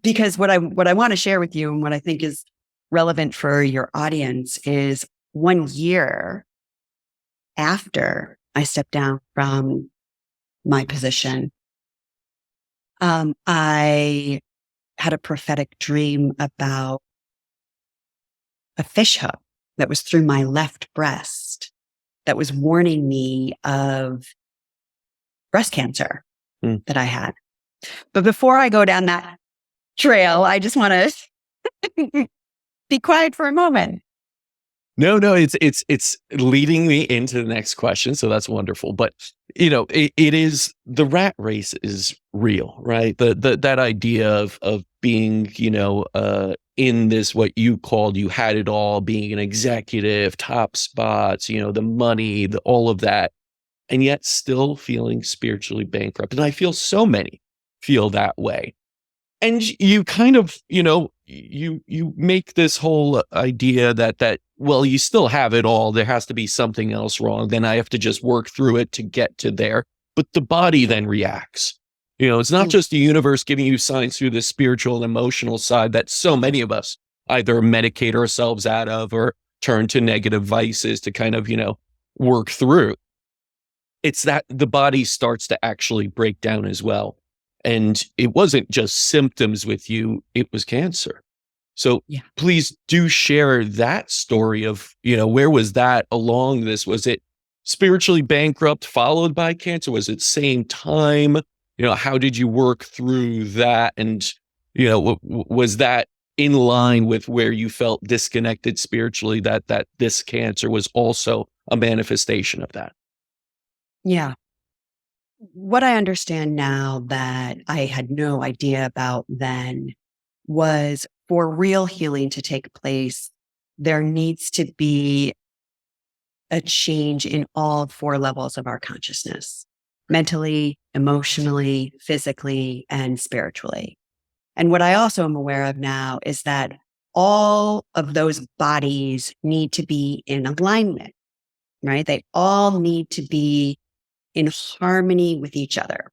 Because what I want to share with you and what I think is relevant for your audience is 1 year after I stepped down from my position, I had a prophetic dream about a fish hook that was through my left breast that was warning me of breast cancer that I had. But before I go down that trail, I just want to be quiet for a moment. No, it's leading me into the next question, so that's wonderful. But it is, the rat race is real, right? That idea of being, in this, what you had it all, being an executive, top spots, the money, all of that, and yet still feeling spiritually bankrupt. And I feel so many feel that way. And you kind of, you make this whole idea that, well, you still have it all. There has to be something else wrong. Then I have to just work through it to get to there. But the body then reacts. It's not just the universe giving you signs through the spiritual and emotional side that so many of us either medicate ourselves out of or turn to negative vices to kind of, work through. It's that the body starts to actually break down as well. And it wasn't just symptoms with you, it was cancer. So please do share that story of, where was that along this? Was it spiritually bankrupt followed by cancer? Was it same time? How did you work through that? And, was that in line with where you felt disconnected spiritually, that this cancer was also a manifestation of that? Yeah. What I understand now that I had no idea about then was, for real healing to take place, there needs to be a change in all 4 levels of our consciousness: mentally, emotionally, physically, and spiritually. And what I also am aware of now is that all of those bodies need to be in alignment, right? They all need to be in harmony with each other.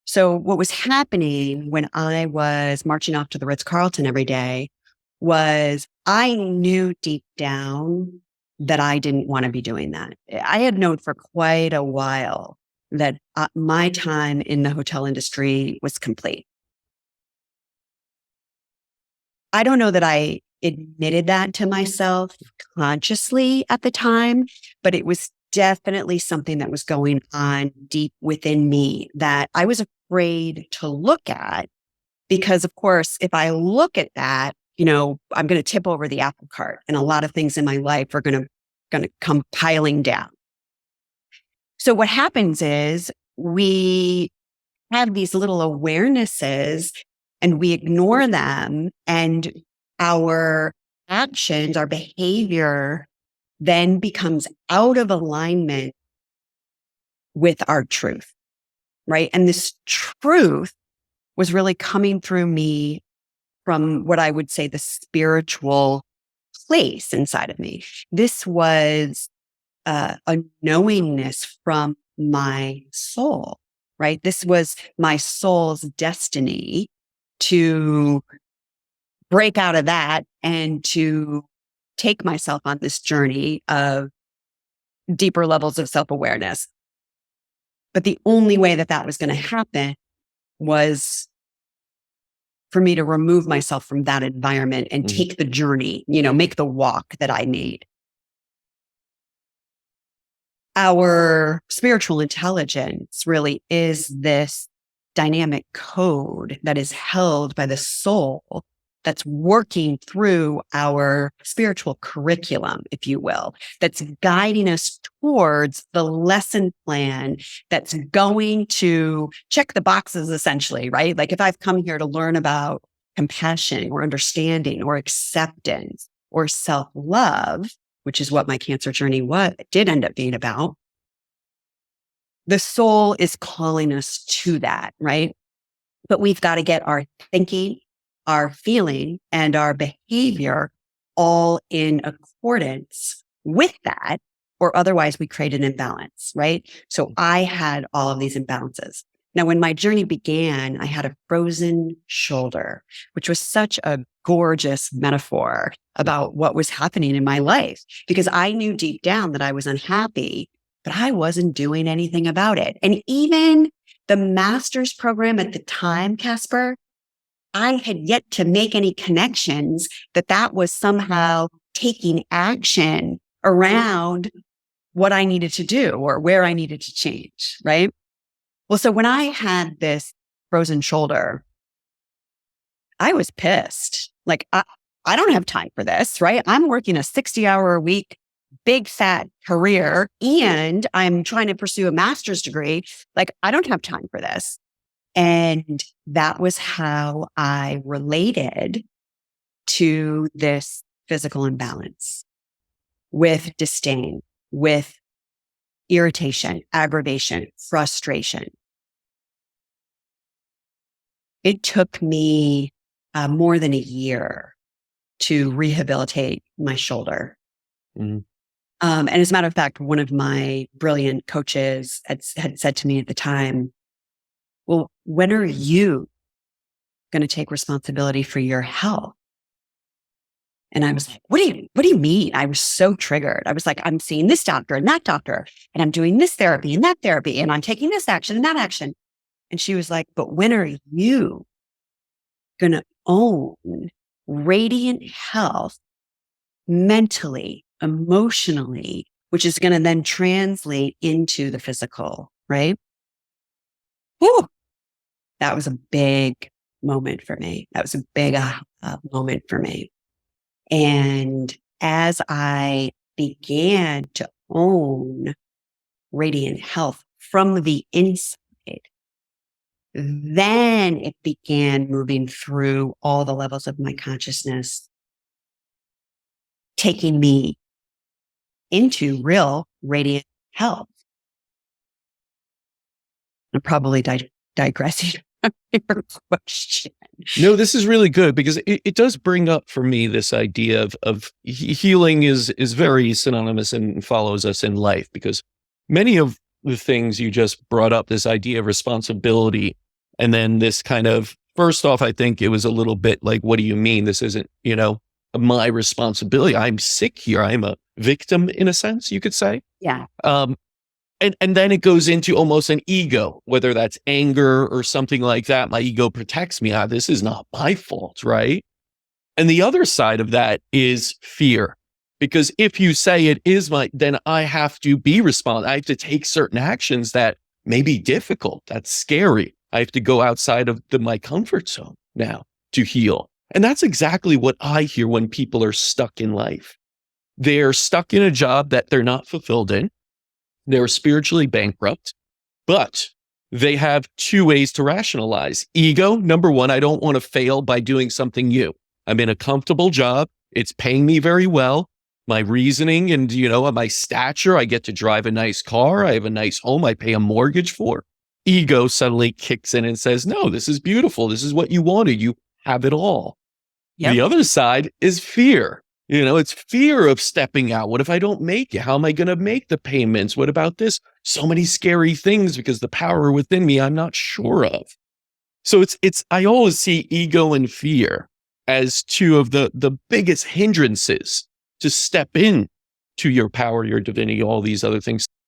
So what was happening when I was marching off to the Ritz-Carlton every day was, I knew deep down that I didn't want to be doing that. I had known for quite a while that my time in the hotel industry was complete. I don't know that I admitted that to myself consciously at the time, but it was definitely something that was going on deep within me that I was afraid to look at, because of course, if I look at that, I'm going to tip over the apple cart and a lot of things in my life are going to come piling down. So what happens is we have these little awarenesses and we ignore them, and our actions, our behavior then becomes out of alignment with our truth, right? And this truth was really coming through me from what I would say the spiritual place inside of me. This was a knowingness from my soul, right? This was my soul's destiny to break out of that and to take myself on this journey of deeper levels of self-awareness. But the only way that was going to happen was for me to remove myself from that environment and take the journey, make the walk that I need. Our spiritual intelligence really is this dynamic code that is held by the soul that's working through our spiritual curriculum, if you will, that's guiding us towards the lesson plan that's going to check the boxes, essentially, right? Like if I've come here to learn about compassion or understanding or acceptance or self-love, which is what my cancer journey did end up being about, the soul is calling us to that, right? But we've got to get our thinking, our feeling, and our behavior all in accordance with that, or otherwise we create an imbalance, right? So I had all of these imbalances. Now, when my journey began, I had a frozen shoulder, which was such a gorgeous metaphor about what was happening in my life, because I knew deep down that I was unhappy, but I wasn't doing anything about it. And even the master's program at the time, Casper, I had yet to make any connections that that was somehow taking action around what I needed to do or where I needed to change, right? Well, so when I had this frozen shoulder, I was pissed. Like, I don't have time for this, right? I'm working a 60-hour a week, big fat career, and I'm trying to pursue a master's degree. Like, I don't have time for this. And that was how I related to this physical imbalance with disdain, with irritation, aggravation, frustration. It took me more than a year to rehabilitate my shoulder. Mhm. And as a matter of fact, one of my brilliant coaches had said to me at the time, well, when are you going to take responsibility for your health? And I was like, what do you mean? I was so triggered. I was like, I'm seeing this doctor and that doctor, and I'm doing this therapy and that therapy, and I'm taking this action and that action. And she was like, but when are you going to own radiant health mentally, emotionally, which is going to then translate into the physical, right? Whew. That was a big moment for me. That was a big moment for me. And as I began to own radiant health from the inside, then it began moving through all the levels of my consciousness, taking me into real radiant health. I'm probably digressing from your question. No, this is really good because it does bring up for me this idea of healing is very synonymous and follows us in life, because many of the things you just brought up, this idea of responsibility, and then this kind of, first off, I think it was a little bit like, what do you mean? This isn't, my responsibility. I'm sick here. I'm a victim in a sense, you could say. Yeah. And then it goes into almost an ego, whether that's anger or something like that. My ego protects me. This is not my fault, right? And the other side of that is fear. Because if you say it is then I have to be responsible. I have to take certain actions that may be difficult. That's scary. I have to go outside of my comfort zone now to heal. And that's exactly what I hear when people are stuck in life. They're stuck in a job that they're not fulfilled in. They're spiritually bankrupt, but they have two ways to rationalize. Ego, number one, I don't want to fail by doing something new. I'm in a comfortable job. It's paying me very well. My reasoning and, my stature, I get to drive a nice car. I have a nice home I pay a mortgage for. Ego suddenly kicks in and says, no, this is beautiful. This is what you wanted. You have it all. Yep. The other side is fear. It's fear of stepping out. What if I don't make it? How am I going to make the payments? What about this? So many scary things because the power within me, I'm not sure of. So I always see ego and fear as two of the biggest hindrances to step in to your power, your divinity, all these other things.